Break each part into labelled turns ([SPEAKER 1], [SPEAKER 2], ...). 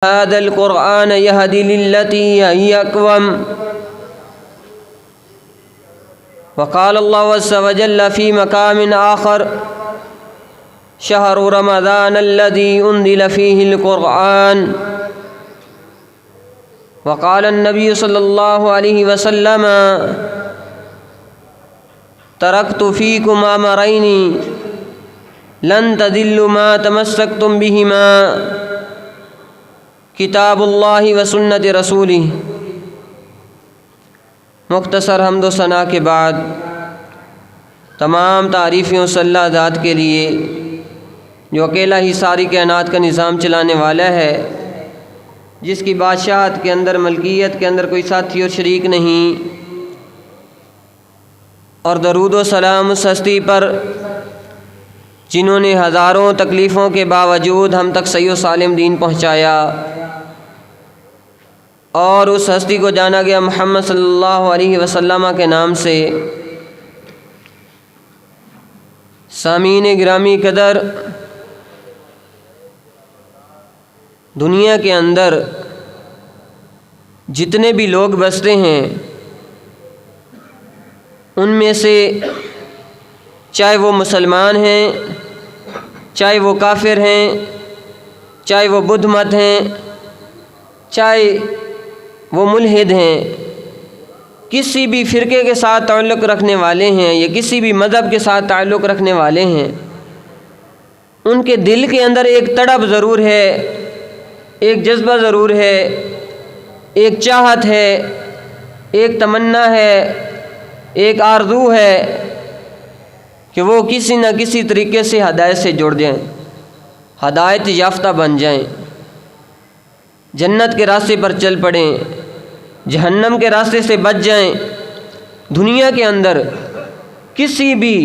[SPEAKER 1] هذا القرآن يهدي للتي هي أقوم. وقال الله عز وجل في مقام آخر: شهر رمضان الذي أنزل فيه القرآن. وقال النبي صلى الله عليه وسلم: تركت فيكم أمرين لن تضلوا ما تمسكتم بهما، کتاب اللہ و سنت رسولہ. مختصر حمد و ثنا کے بعد تمام تعریفیں صلی اللہ ذات کے لیے جو اکیلا ہی ساری کائنات کا نظام چلانے والا ہے، جس کی بادشاہت کے اندر، ملکیت کے اندر کوئی ساتھی اور شریک نہیں. اور درود و سلام اس ہستی پر جنہوں نے ہزاروں تکلیفوں کے باوجود ہم تک صحیح و سالم دین پہنچایا، اور اس ہستی کو جانا گیا محمد صلی اللہ علیہ وسلم کے نام سے. سامعین گرامی قدر، دنیا کے اندر جتنے بھی لوگ بستے ہیں، ان میں سے چاہے وہ مسلمان ہیں، چاہے وہ کافر ہیں، چاہے وہ بدھ مت ہیں، چاہے وہ ملحد ہیں، کسی بھی فرقے کے ساتھ تعلق رکھنے والے ہیں یا کسی بھی مذہب کے ساتھ تعلق رکھنے والے ہیں، ان کے دل کے اندر ایک تڑپ ضرور ہے، ایک جذبہ ضرور ہے، ایک چاہت ہے، ایک تمنا ہے، ایک آرزو ہے کہ وہ کسی نہ کسی طریقے سے ہدایت سے جڑ جائیں، ہدایت یافتہ بن جائیں، جنت کے راستے پر چل پڑیں، جہنم کے راستے سے بچ جائیں. دنیا کے اندر کسی بھی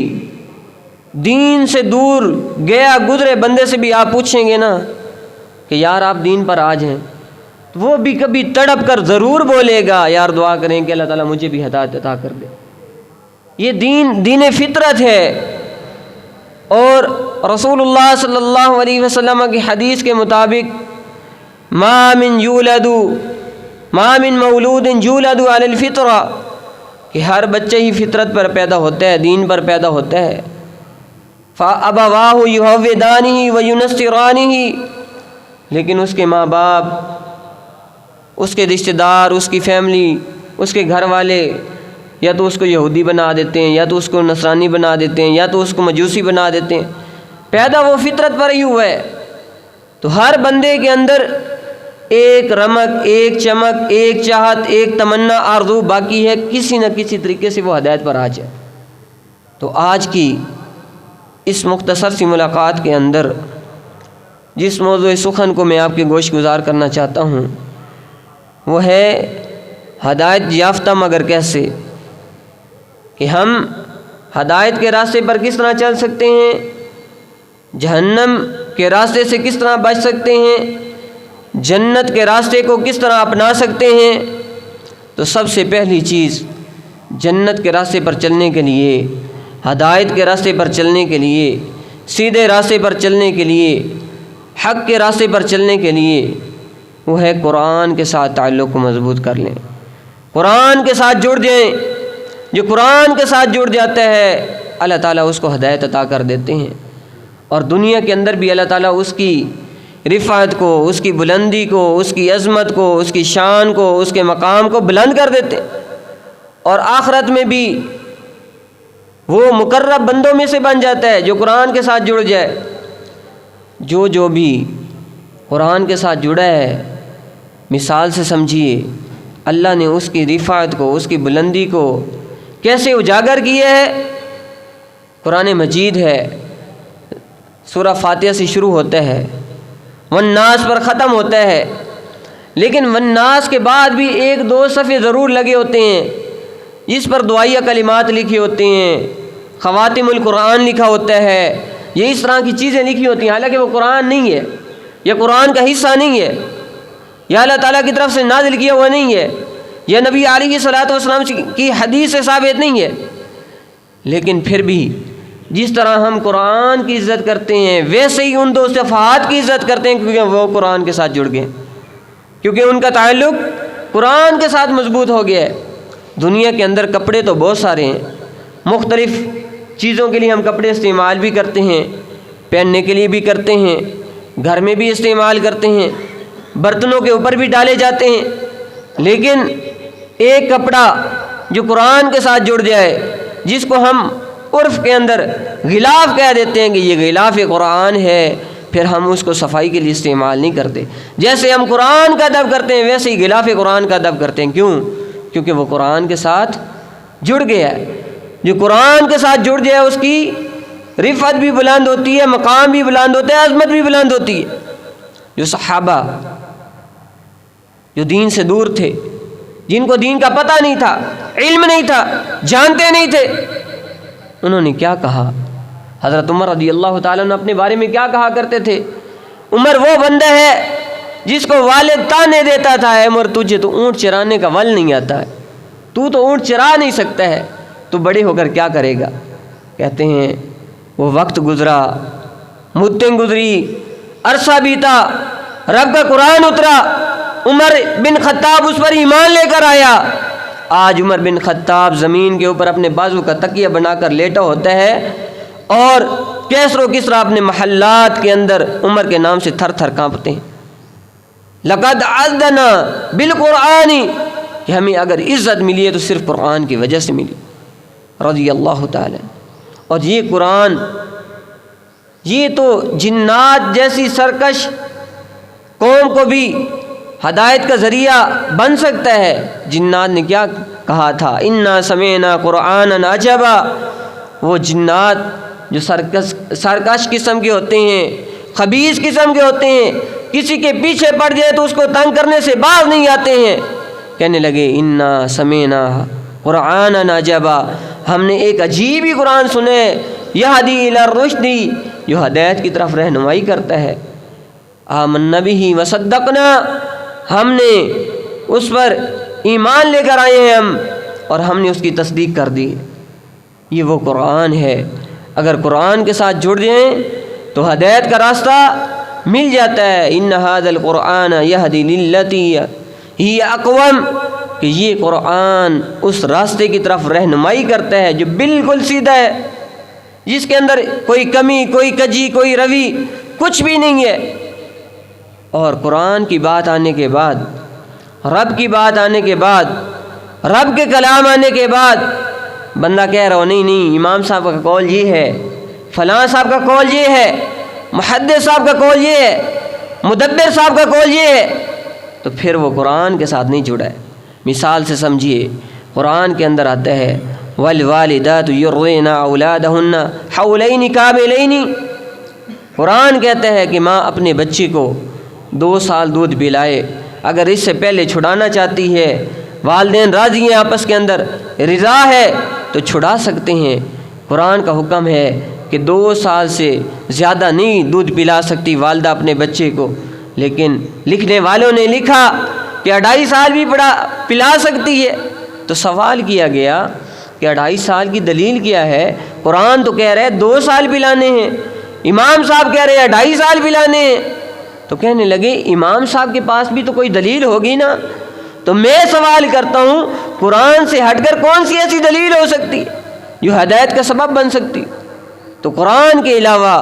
[SPEAKER 1] دین سے دور گیا گزرے بندے سے بھی آپ پوچھیں گے نا کہ یار آپ دین پر آ جائیں، تو وہ بھی کبھی تڑپ کر ضرور بولے گا یار دعا کریں کہ اللہ تعالیٰ مجھے بھی ہدایت عطا کر دے. یہ دین فطرت ہے. اور رسول اللہ صلی اللہ علیہ وسلم کی حدیث کے مطابق ما من مولود یولد علی الفطرہ، کہ ہر بچہ ہی فطرت پر پیدا ہوتا ہے، دین پر پیدا ہوتا ہے. فَأَبَوَاهُ يُهَوِّدَانِهِ وَيُنَصِّرَانِهِ، لیکن اس کے ماں باپ، اس کے رشتہ دار، اس کی فیملی، اس کے گھر والے یا تو اس کو یہودی بنا دیتے ہیں، یا تو اس کو نصرانی بنا دیتے ہیں، یا تو اس کو مجوسی بنا دیتے ہیں. پیدا وہ فطرت پر ہی ہوا ہے. تو ہر بندے کے اندر ایک رمق، ایک چمک، ایک چاہت، ایک تمنا، آرزو باقی ہے کسی نہ کسی طریقے سے وہ ہدایت پر آ جائے. تو آج کی اس مختصر سی ملاقات کے اندر جس موضوع سخن کو میں آپ کے گوش گزار کرنا چاہتا ہوں وہ ہے ہدایت یافتہ مگر کیسے، کہ ہم ہدایت کے راستے پر کس طرح چل سکتے ہیں، جہنم کے راستے سے کس طرح بچ سکتے ہیں، جنت کے راستے کو کس طرح اپنا سکتے ہیں. تو سب سے پہلی چیز جنت کے راستے پر چلنے کے لیے، ہدایت کے راستے پر چلنے کے لیے، سیدھے راستے پر چلنے کے لیے، حق کے راستے پر چلنے کے لیے، وہ ہے قرآن کے ساتھ تعلق کو مضبوط کر لیں، قرآن کے ساتھ جڑ جائیں. جو قرآن کے ساتھ جڑ جاتا ہے اللہ تعالیٰ اس کو ہدایت عطا کر دیتے ہیں، اور دنیا کے اندر بھی اللہ تعالیٰ اس کی رفعت کو، اس کی بلندی کو، اس کی عظمت کو، اس کی شان کو، اس کے مقام کو بلند کر دیتے ہیں. اور آخرت میں بھی وہ مقرب بندوں میں سے بن جاتا ہے جو قرآن کے ساتھ جڑ جائے. جو بھی قرآن کے ساتھ جڑا ہے، مثال سے سمجھیے اللہ نے اس کی رفعت کو، اس کی بلندی کو کیسے اجاگر کیا ہے. قرآن مجید ہے، سورہ فاتحہ سے شروع ہوتا ہے، والناس پر ختم ہوتا ہے، لیکن والناس کے بعد بھی ایک دو صفحے ضرور لگے ہوتے ہیں جس پر دعائیہ کلمات لکھی ہوتی ہیں، خواتم القرآن لکھا ہوتا ہے، یہ اس طرح کی چیزیں لکھی ہوتی ہیں. حالانکہ وہ قرآن نہیں ہے، یہ قرآن کا حصہ نہیں ہے، یہ اللہ تعالیٰ کی طرف سے نازل کیا ہوا نہیں ہے، یہ نبی علیہ الصلوۃ والسلام کی حدیث سے ثابت نہیں ہے. لیکن پھر بھی جس طرح ہم قرآن کی عزت کرتے ہیں ویسے ہی ان دو صفحات کی عزت کرتے ہیں کیونکہ وہ قرآن کے ساتھ جڑ گئے. کیونکہ ان کا تعلق قرآن کے ساتھ مضبوط ہو گیا ہے۔ دنیا کے اندر کپڑے تو بہت سارے ہیں، مختلف چیزوں کے لیے ہم کپڑے استعمال بھی کرتے ہیں، پہننے کے لیے بھی کرتے ہیں، گھر میں بھی استعمال کرتے ہیں، برتنوں کے اوپر بھی ڈالے جاتے ہیں، لیکن ایک کپڑا جو قرآن کے ساتھ جڑ جائے، جس کو ہم عرف کے اندر غلاف کہہ دیتے ہیں کہ یہ غلاف قرآن ہے، پھر ہم اس کو صفائی کے لیے استعمال نہیں کرتے۔ جیسے ہم قرآن کا ادب کرتے ہیں ویسے ہی غلاف قرآن کا ادب کرتے ہیں۔ کیوں؟ کیونکہ وہ قرآن کے ساتھ جڑ گیا ہے۔ جو قرآن کے ساتھ جڑ جائے اس کی رفعت بھی بلند ہوتی ہے، مقام بھی بلند ہوتا ہے، عظمت بھی بلند ہوتی ہے۔ جو صحابہ جو دین سے دور تھے، جن کو دین کا پتہ نہیں تھا، علم نہیں تھا، جانتے نہیں تھے، انہوں نے کیا کہا؟ حضرت عمر رضی اللہ تعالیٰ عنہ اپنے بارے میں کیا کہا کرتے تھے؟ عمر وہ بندہ ہے جس کو والد تانے دیتا تھا، اے عمر تجھے تو اونٹ چرانے کا ول نہیں آتا ہے، تو اونٹ چرا نہیں سکتا ہے، تو بڑے ہو کر کیا کرے گا؟ کہتے ہیں وہ وقت گزرا، مدتیں گزری، عرصہ بیتا، رب کا قرآن اترا، عمر بن خطاب اس پر ایمان لے کر آیا۔ آج عمر بن خطاب زمین کے اوپر اپنے بازو کا تکیہ بنا کر لیٹا ہوتا ہے، اور کیسر و کسریٰ اپنے محلات کے اندر عمر کے نام سے تھر تھر کانپتے ہیں۔ لقد عزنا بالقرآن، کہ ہمیں اگر عزت ملی ہے تو صرف قرآن کی وجہ سے ملی، رضی اللہ تعالی۔ اور یہ قرآن، یہ تو جنات جیسی سرکش قوم کو بھی ہدایت کا ذریعہ بن سکتا ہے۔ جنات نے کیا کہا تھا؟ انا سمعنا قرآنا عجبا۔ وہ جنات جو سرکش قسم کے ہوتے ہیں، خبیث قسم کے ہوتے ہیں، کسی کے پیچھے پڑ جائے تو اس کو تنگ کرنے سے باز نہیں آتے ہیں، کہنے لگے انا سمعنا قرآنا عجبا، ہم نے ایک عجیب ہی قرآن سنے، یہدی الی الرشد، جو ہدایت کی طرف رہنمائی کرتا ہے۔ آمنا بہ وصدقنا، ہم نے اس پر ایمان لے کر آئے ہیں ہم، اور ہم نے اس کی تصدیق کر دی۔ یہ وہ قرآن ہے، اگر قرآن کے ساتھ جڑ جائیں تو ہدایت کا راستہ مل جاتا ہے۔ ان ھذا القرآن یہدی للتی ہی اقوم، کہ یہ قرآن اس راستے کی طرف رہنمائی کرتا ہے جو بالکل سیدھا ہے، جس کے اندر کوئی کمی، کوئی کجی، کوئی روی کچھ بھی نہیں ہے۔ اور قرآن کی بات آنے کے بعد، رب کی بات آنے کے بعد، رب کے کلام آنے کے بعد بندہ کہہ رہا ہو نہیں امام صاحب کا قول یہ ہے، فلاں صاحب کا قول یہ ہے، محدث صاحب کا قول یہ ہے، مدبر صاحب کا قول یہ ہے، تو پھر وہ قرآن کے ساتھ نہیں جڑا ہے۔ مثال سے سمجھیے، قرآن کے اندر آتا ہے والوالدات یرضعن اولادہن حولین کاملین، قرآن کہتا ہے کہ ماں اپنے بچے کو 2 سال دودھ پلائے، اگر اس سے پہلے چھڑانا چاہتی ہے، والدین راضی ہیں، آپس کے اندر رضا ہے تو چھڑا سکتے ہیں۔ قرآن کا حکم ہے کہ 2 سال سے زیادہ نہیں دودھ پلا سکتی والدہ اپنے بچے کو، لیکن لکھنے والوں نے لکھا کہ 2.5 سال بھی پلا سکتی ہے۔ تو سوال کیا گیا کہ 2.5 سال کی دلیل کیا ہے؟ قرآن تو کہہ رہے 2 سال پلانے ہیں، امام صاحب کہہ رہے ہیں 2.5 سال پلانے ہیں۔ تو کہنے لگے امام صاحب کے پاس بھی تو کوئی دلیل ہوگی نا۔ تو میں سوال کرتا ہوں، قرآن سے ہٹ کر کون سی ایسی دلیل ہو سکتی جو ہدایت کا سبب بن سکتی؟ تو قرآن کے علاوہ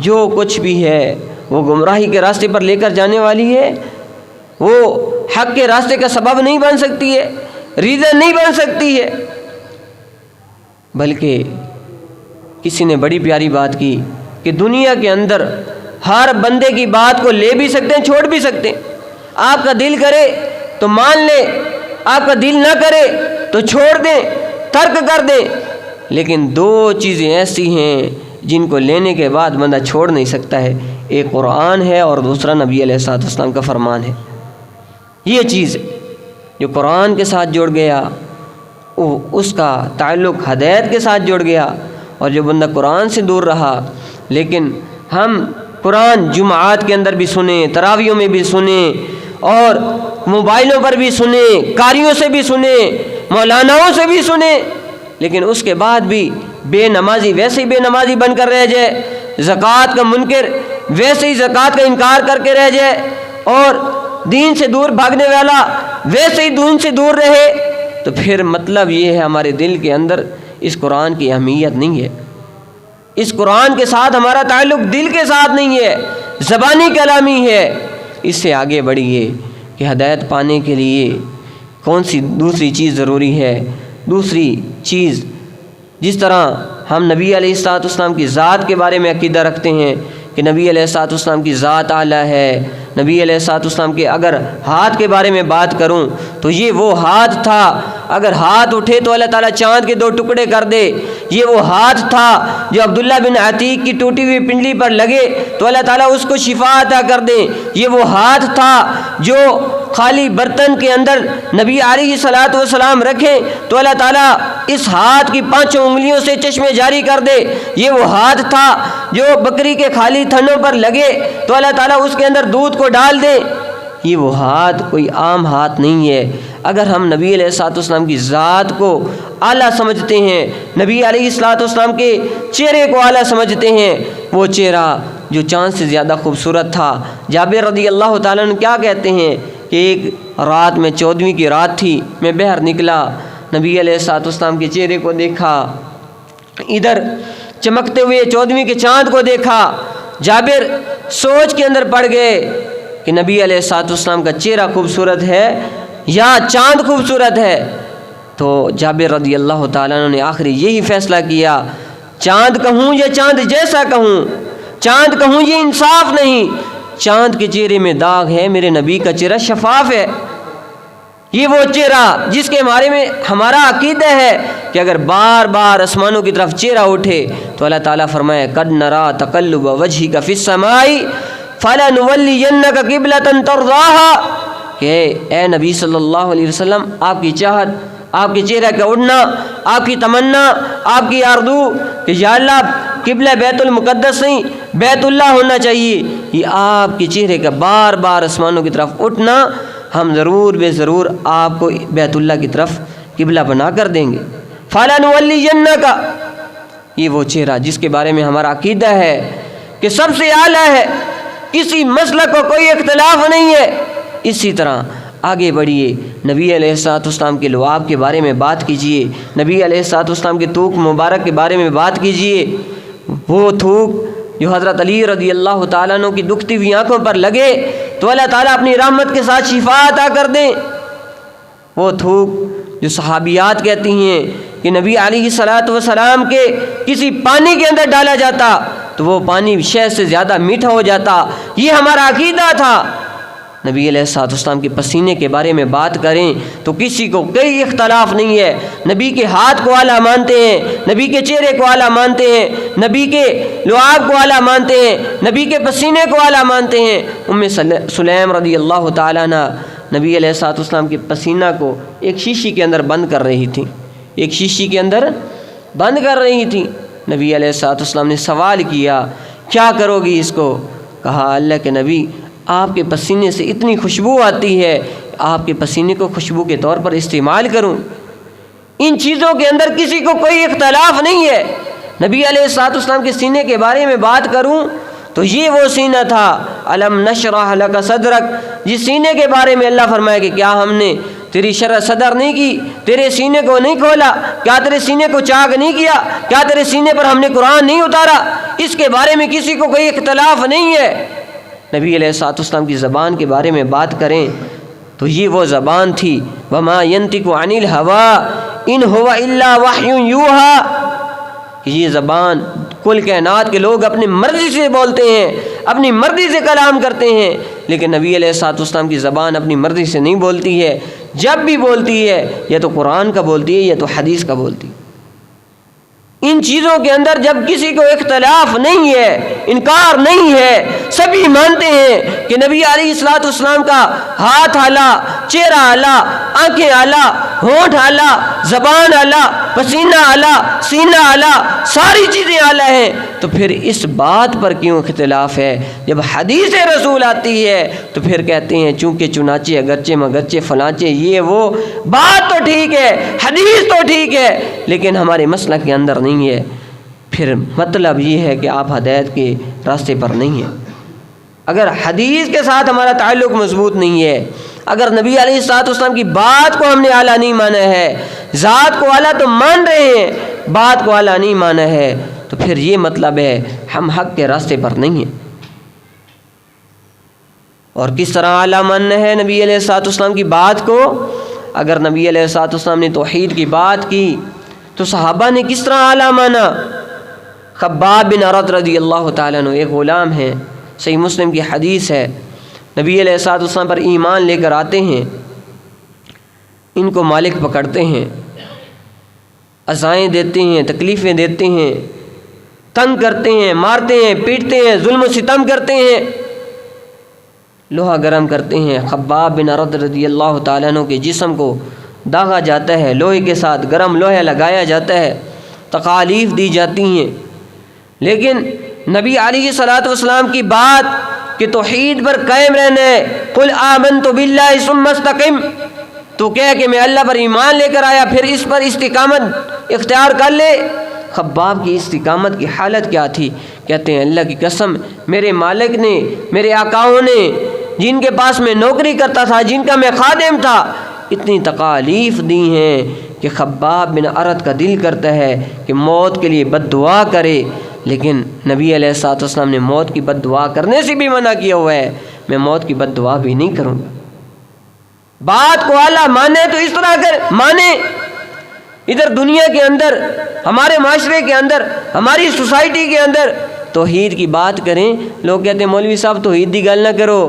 [SPEAKER 1] جو کچھ بھی ہے وہ گمراہی کے راستے پر لے کر جانے والی ہے، وہ حق کے راستے کا سبب نہیں بن سکتی ہے، ریزن نہیں بن سکتی ہے۔ بلکہ کسی نے بڑی پیاری بات کی کہ دنیا کے اندر ہر بندے کی بات کو لے بھی سکتے ہیں، چھوڑ بھی سکتے ہیں۔ آپ کا دل کرے تو مان لیں، آپ کا دل نہ کرے تو چھوڑ دیں، ترک کر دیں، لیکن 2 چیزیں ایسی ہیں جن کو لینے کے بعد بندہ چھوڑ نہیں سکتا ہے، ایک قرآن ہے اور دوسرا نبی علیہ الصلوۃ والسلام کا فرمان ہے۔ یہ چیز جو قرآن کے ساتھ جڑ گیا اس کا تعلق ہدایت کے ساتھ جڑ گیا، اور جو بندہ قرآن سے دور رہا، لیکن ہم قرآن جمعات کے اندر بھی سنیں، تراویحوں میں بھی سنیں، اور موبائلوں پر بھی سنیں، قاریوں سے بھی سنیں، مولاناؤں سے بھی سنیں، لیکن اس کے بعد بھی بے نمازی ویسے ہی بے نمازی بن کر رہ جائے، زکوٰۃ کا منکر ویسے ہی زکوٰۃ کا انکار کر کے رہ جائے، اور دین سے دور بھاگنے والا ویسے ہی دین سے دور رہے، تو پھر مطلب یہ ہے ہمارے دل کے اندر اس قرآن کی اہمیت نہیں ہے، اس قرآن کے ساتھ ہمارا تعلق دل کے ساتھ نہیں ہے، زبانی کلامی ہے۔ اس سے آگے بڑھیے کہ ہدایت پانے کے لیے کون سی دوسری چیز ضروری ہے۔ دوسری چیز، جس طرح ہم نبی علیہ الصلوۃ والسلام کی ذات کے بارے میں عقیدہ رکھتے ہیں کہ نبی علیہ الصلوۃ والسلام کی ذات اعلیٰ ہے، نبی علیہ الصلوۃ والسلام کے اگر ہاتھ کے بارے میں بات کروں تو یہ وہ ہاتھ تھا، اگر ہاتھ اٹھے تو اللہ تعالیٰ چاند کے 2 ٹکڑے کر دے، یہ وہ ہاتھ تھا جو عبداللہ بن عتیق کی ٹوٹی ہوئی پنڈلی پر لگے تو اللہ تعالیٰ اس کو شفا عطا کر دے، یہ وہ ہاتھ تھا جو خالی برتن کے اندر نبی علیہ الصلوۃ والسلام رکھیں تو اللہ تعالیٰ اس ہاتھ کی 5 انگلیوں سے چشمے جاری کر دے، یہ وہ ہاتھ تھا جو بکری کے خالی تھنوں پر لگے تو اللہ تعالیٰ اس کے اندر دودھ کو ڈال دے، یہ وہ ہاتھ کوئی عام ہاتھ نہیں ہے۔ اگر ہم نبی علیہ الصلوۃ والسلام کی ذات کو اعلیٰ سمجھتے ہیں، نبی علیہ الصلوۃ والسلام کے چہرے کو اعلیٰ سمجھتے ہیں، وہ چہرہ جو چاند سے زیادہ خوبصورت تھا۔ جابر رضی اللہ تعالیٰ عنہ کیا کہتے ہیں کہ ایک رات میں 14ویں کی رات تھی، میں باہر نکلا، نبی علیہ الصلوۃ والسلام کے چہرے کو دیکھا، ادھر چمکتے ہوئے 14ویں کے چاند کو دیکھا، جابر سوچ کے اندر پڑ گئے کہ نبی علیہ الصلوۃ والسلام کا چہرہ خوبصورت ہے یا چاند خوبصورت ہے؟ تو جابر رضی اللہ تعالیٰ عنہ نے آخری یہی فیصلہ کیا، چاند کہوں یا چاند جیسا کہوں، چاند کہوں یہ انصاف نہیں، چاند کے چہرے میں داغ ہے، میرے نبی کا چہرہ شفاف ہے، یہ وہ چہرہ جس کے بارے میں ہمارا عقیدہ ہے کہ اگر بار بار آسمانوں کی طرف چہرہ اٹھے تو اللہ تعالیٰ فرمائے قد نرا تقلب وجهك فی السماء فلنولینک قبلۃ ترضاها، کہ اے نبی صلی اللہ علیہ وسلم، آپ کی چاہت، آپ کے چہرہ کا اڑنا، آپ کی تمنا، آپ کی آرزو کہ یا اللہ قبلہ بیت المقدس نہیں بیت اللہ ہونا چاہیے، یہ آپ کے چہرے کا بار بار آسمانوں کی طرف اٹھنا، ہم ضرور بے ضرور آپ کو بیت اللہ کی طرف قبلہ بنا کر دیں گے۔ فَلَنُوَلِّيَنَّكَ، یہ وہ چہرہ جس کے بارے میں ہمارا عقیدہ ہے کہ سب سے اعلیٰ ہے، کسی مسلک کو کوئی اختلاف نہیں ہے۔ اسی طرح آگے بڑھیے، نبی علیہ الصلوۃ والسلام کے لعاب کے بارے میں بات کیجیے، نبی علیہ الصلوۃ والسلام کے تھوک مبارک کے بارے میں بات کیجیے، وہ تھوک جو حضرت علی رضی اللہ تعالیٰ عنہ کی دکھتی ہوئی آنکھوں پر لگے تو اللہ تعالیٰ اپنی رحمت کے ساتھ شفا عطا کر دیں، وہ تھوک جو صحابیات کہتی ہیں کہ نبی علیہ الصلوۃ والسلام کے کسی پانی کے اندر ڈالا جاتا تو وہ پانی شہد سے زیادہ میٹھا ہو جاتا، یہ ہمارا عقیدہ تھا۔ نبی علیہ الصلوۃ والسلام کے پسینے کے بارے میں بات کریں تو کسی کو کوئی اختلاف نہیں ہے، نبی کے ہاتھ کو اعلیٰ مانتے ہیں، نبی کے چہرے کو اعلیٰ مانتے ہیں، نبی کے لعاب کو اعلیٰ مانتے ہیں، نبی کے پسینے کو اعلیٰ مانتے ہیں۔ ام سلیم رضی اللہ تعالیٰ عنہ نبی علیہ الصلوۃ والسلام کے پسینہ کو ایک شیشی کے اندر بند کر رہی تھی، ایک شیشی کے اندر بند کر رہی تھی، نبی علیہ الصلوۃ والسلام نے سوال کیا کیا کرو گی اس کو؟ کہا اللہ کے نبی آپ کے پسینے سے اتنی خوشبو آتی ہے، آپ کے پسینے کو خوشبو کے طور پر استعمال کروں۔ ان چیزوں کے اندر کسی کو کوئی اختلاف نہیں ہے۔ نبی علیہ الصلوۃ والسلام کے سینے کے بارے میں بات کروں تو یہ وہ سینہ تھا الم نشرح لک صدرک، جس سینے کے بارے میں اللہ فرمائے کہ کیا ہم نے تیری شرح صدر نہیں کی، تیرے سینے کو نہیں کھولا، کیا تیرے سینے کو چاک نہیں کیا، کیا تیرے سینے پر ہم نے قرآن نہیں اتارا؟ اس کے بارے میں کسی کو کوئی اختلاف نہیں ہے۔ نبی علیہ الصلوۃ والسلام کی زبان کے بارے میں بات کریں تو یہ وہ زبان تھی وما ينطق عن الهوى ان هو الا وحی یوحى، کہ یہ زبان کل کائنات کے لوگ اپنی مرضی سے بولتے ہیں، اپنی مرضی سے کلام کرتے ہیں، لیکن نبی علیہ الصلوۃ والسلام کی زبان اپنی مرضی سے نہیں بولتی ہے، جب بھی بولتی ہے یا تو قرآن کا بولتی ہے یا تو حدیث کا بولتی ہے۔ ان چیزوں کے اندر جب کسی کو اختلاف نہیں ہے، انکار نہیں ہے، سبھی مانتے ہیں کہ نبی علیہ الصلوۃ والسلام کا ہاتھ اعلیٰ، چہرہ اعلیٰ، آنکھیں اعلیٰ، ہونٹ اعلیٰ، زبان اعلیٰ، پسینہ اعلیٰ، سینہ اعلیٰ، ساری چیزیں اعلیٰ ہیں، تو پھر اس بات پر کیوں اختلاف ہے؟ جب حدیث رسول آتی ہے تو پھر کہتے ہیں چونکہ چنانچہ اگرچہ مگرچہ فلانچہ، یہ وہ بات تو ٹھیک ہے، حدیث تو ٹھیک ہے، لیکن ہمارے مسلک کے اندر نہیں ہے، پھر مطلب یہ ہے کہ آپ ہدایت کے راستے پر نہیں ہیں۔ اگر حدیث کے ساتھ ہمارا تعلق مضبوط نہیں ہے، اگر نبی علیہ الصلوۃ والسلام کی بات کو ہم نے اعلیٰ نہیں مانا ہے، ذات کو اعلیٰ تو مان رہے ہیں، بات کو اعلیٰ نہیں مانا ہے، تو پھر یہ مطلب ہے ہم حق کے راستے پر نہیں ہیں۔ اور کس طرح اعلیٰ ماننا ہے نبی علیہ الصلوۃ والسلام کی بات کو؟ اگر نبی علیہ الصلوۃ والسلام نے توحید کی بات کی تو صحابہ نے کس طرح اعلیٰ مانا؟ خباب بن ارت رضی اللہ تعالیٰ عنہ ایک غلام ہیں، صحیح مسلم کی حدیث ہے، نبی علیہ الصلوۃ والسلام پر ایمان لے کر آتے ہیں، ان کو مالک پکڑتے ہیں، عزائیں دیتے ہیں، تکلیفیں دیتے ہیں، تنگ کرتے ہیں، مارتے ہیں، پیٹتے ہیں، ظلم و ستم کرتے ہیں، لوہا گرم کرتے ہیں۔ خباب بن ارد رضی اللہ تعالیٰ عنہ کے جسم کو داغا جاتا ہے، لوہے کے ساتھ گرم لوہا لگایا جاتا ہے، تکالیف دی جاتی ہیں، لیکن نبی علیہ الصلوۃ والسلام کی بات کہ توحید پر قائم رہنا ہے، قل آمنت باللہ ثم استقم، تو کہہ کہ میں اللہ پر ایمان لے کر آیا پھر اس پر استقامت اختیار کر لے۔ خباب کی استقامت کی حالت کیا تھی؟ کہتے ہیں اللہ کی قسم میرے مالک نے، میرے آقاؤں نے، جن کے پاس میں نوکری کرتا تھا، جن کا میں خادم تھا، اتنی تکالیف دی ہیں کہ خباب بن ارت کا دل کرتا ہے کہ موت کے لیے بد دعا کرے، لیکن نبی علیہ الصلوۃ والسلام نے موت کی بد دعا کرنے سے بھی منع کیا ہوا ہے، میں موت کی بد دعا بھی نہیں کروں گا۔ بات کو اعلیٰ مانے تو اس طرح کر مانے۔ ادھر دنیا کے اندر، ہمارے معاشرے کے اندر، ہماری سوسائٹی کے اندر توحید کی بات کریں، لوگ کہتے ہیں مولوی صاحب توحید دی گل نہ کرو،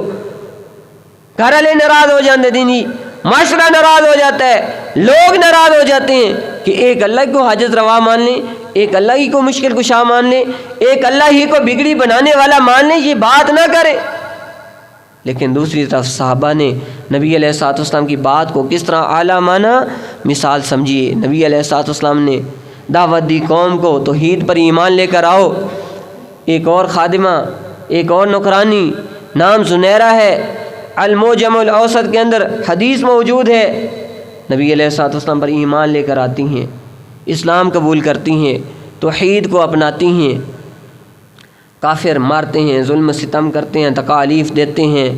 [SPEAKER 1] گھر والے ناراض ہو جاتے دینی، معاشرہ ناراض ہو جاتا ہے، لوگ ناراض ہو جاتے ہیں کہ ایک اللہ کو حاجت روا مان لیں، ایک اللہ ہی کو مشکل کشا مان لیں، ایک اللہ ہی کو بگڑی بنانے والا مان لیں، یہ بات نہ کریں۔ لیکن دوسری طرف صحابہ نے نبی علیہ الصلوۃ والسلام کی بات کو کس طرح اعلیٰ مانا؟ مثال سمجھیے، نبی علیہ الصلوۃ والسلام نے دعوت دی قوم کو توحید پر ایمان لے کر آؤ، ایک اور خادمہ، ایک اور نوکرانی، نام زنیرہ ہے، المعجم الاوسط کے اندر حدیث موجود ہے، نبی علیہ الصلوۃ والسلام پر ایمان لے کر آتی ہیں، اسلام قبول کرتی ہیں، توحید کو اپناتی ہیں، کافر مارتے ہیں، ظلم ستم کرتے ہیں، تکالیف دیتے ہیں۔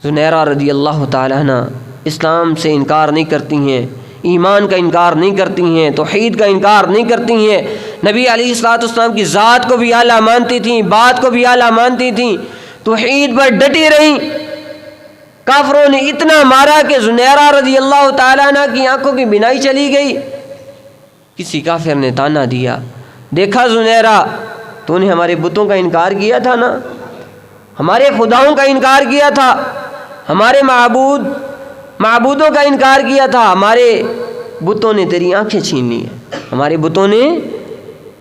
[SPEAKER 1] زنیرہ رضی اللہ تعالیٰ عنہ اسلام سے انکار نہیں کرتی ہیں، ایمان کا انکار نہیں کرتی ہیں، توحید کا انکار نہیں کرتی ہیں، نبی علیہ الصلوۃ والسلام کی ذات کو بھی اعلیٰ مانتی تھیں، بات کو بھی اعلیٰ مانتی تھیں، توحید پر ڈٹی رہیں۔ کافروں نے اتنا مارا کہ زنیرہ رضی اللہ تعالیٰ عنہ کی آنکھوں کی بینائی چلی گئی۔ کسی کافر نے تانا دیا، دیکھا زنیرہ تو نے ہمارے بتوں کا انکار کیا تھا نا، ہمارے خداؤں کا انکار کیا تھا، ہمارے معبودوں کا انکار کیا تھا، ہمارے بتوں نے تیری آنکھیں چھین لی ہیں، ہمارے بتوں نے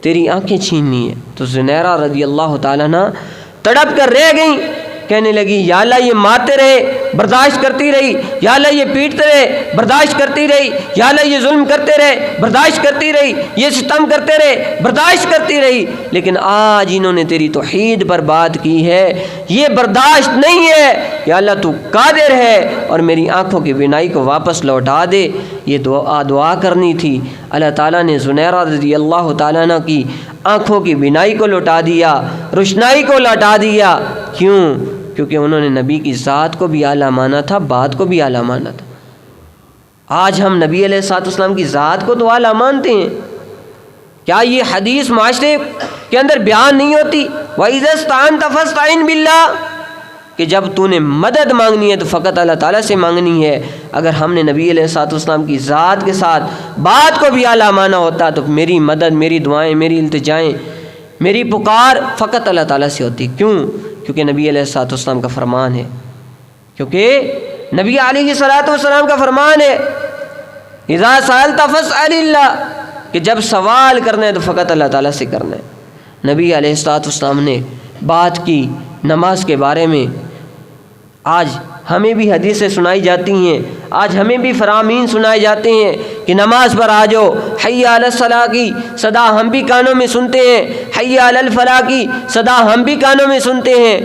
[SPEAKER 1] تیری آنکھیں چھین لی ہیں۔ تو زنیرہ رضی اللہ تعالیٰ عنہ تڑپ کر رہ گئیں، کہنے لگی یا اللہ یہ مارتے رہے برداشت کرتی رہی، یا اللہ یہ پیٹتے رہے برداشت کرتی رہی، یا اللہ یہ ظلم کرتے رہے برداشت کرتی رہی، یہ ستم کرتے رہے برداشت کرتی رہی، لیکن آج انہوں نے تیری توحید پر بات کی ہے، یہ برداشت نہیں ہے، یا اللہ تو قادر ہے اور میری آنکھوں کی بینائی کو واپس لوٹا دے۔ یہ دعا کرنی تھی، اللہ تعالیٰ نے زنیرہ رضی اللہ تعالیٰ عنہ کی آنکھوں کی بینائی کو لوٹا دیا، روشنائی کو لوٹا دیا۔ کیوں؟ کیونکہ انہوں نے نبی کی ذات کو بھی اعلیٰ مانا تھا، بات کو بھی اعلیٰ مانا تھا۔ آج ہم نبی علیہ الصلوۃ والسلام کی ذات کو تو اعلیٰ مانتے ہیں، کیا یہ حدیث معاشرے کے اندر بیان نہیں ہوتی؟ وَإِذَا اسْتَعَنْتَ فَاسْتَعِنْ بِاللَّهِ، کہ جب تو نے مدد مانگنی ہے تو فقط اللہ تعالیٰ سے مانگنی ہے۔ اگر ہم نے نبی علیہ الصلوۃ والسلام کی ذات کے ساتھ بات کو بھی اعلیٰ مانا ہوتا تو میری مدد، میری دعائیں، میری التجائیں، میری پکار فقط اللہ تعالیٰ سے ہوتی۔ کیوں؟ کیونکہ نبی علیہ الصلوۃ والسلام کا فرمان ہے، کیونکہ نبی علیہ الصلوۃ والسلام کا فرمان ہے اذا سألت فاسأل اللہ، کہ جب سوال کرنا ہے تو فقط اللہ تعالیٰ سے کرنا ہے۔ نبی علیہ الصلوۃ والسلام نے بات کی نماز کے بارے میں، آج ہمیں بھی حدیثیں سنائی جاتی ہیں، آج ہمیں بھی فرامین سنائے جاتے ہیں کہ نماز پر آ جاؤ، حی علی الصلاۃ کی صدا ہم بھی کانوں میں سنتے ہیں، حی علی الفلاح کی صدا ہم بھی کانوں میں سنتے ہیں،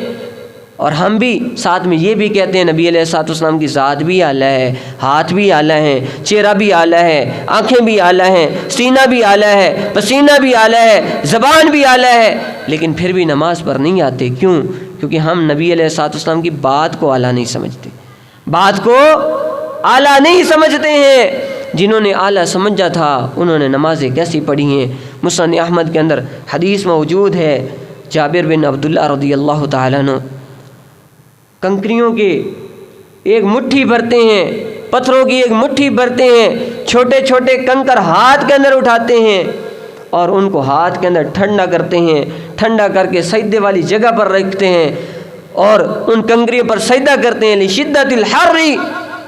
[SPEAKER 1] اور ہم بھی ساتھ میں یہ بھی کہتے ہیں نبی علیہ الصلوۃ والسلام کی ذات بھی اعلیٰ ہے، ہاتھ بھی اعلیٰ ہیں، چہرہ بھی اعلیٰ ہے، آنکھیں بھی اعلیٰ ہیں، سینہ بھی اعلیٰ ہے، پسینہ بھی اعلیٰ ہے، زبان بھی اعلیٰ ہے، لیکن پھر بھی نماز پر نہیں آتے۔ کیوں؟ کیونکہ ہم نبی علیہ الصلوۃ والسلام کی بات کو اعلیٰ نہیں سمجھتے، بات کو اعلیٰ نہیں سمجھتے ہیں۔ جنہوں نے اعلیٰ سمجھا تھا انہوں نے نمازیں کیسی پڑھی ہیں؟ مسند احمد کے اندر حدیث موجود ہے، جابر بن عبداللہ رضی اللہ تعالیٰ عنہ کنکریوں کے ایک مٹھی بھرتے ہیں، پتھروں کی ایک مٹھی بھرتے ہیں، چھوٹے چھوٹے کنکر ہاتھ کے اندر اٹھاتے ہیں اور ان کو ہاتھ کے اندر ٹھنڈا کرتے ہیں، ٹھنڈا کر کے سجدے والی جگہ پر رکھتے ہیں اور ان کنکریوں پر سجدہ کرتے ہیں۔ لشدت الحر،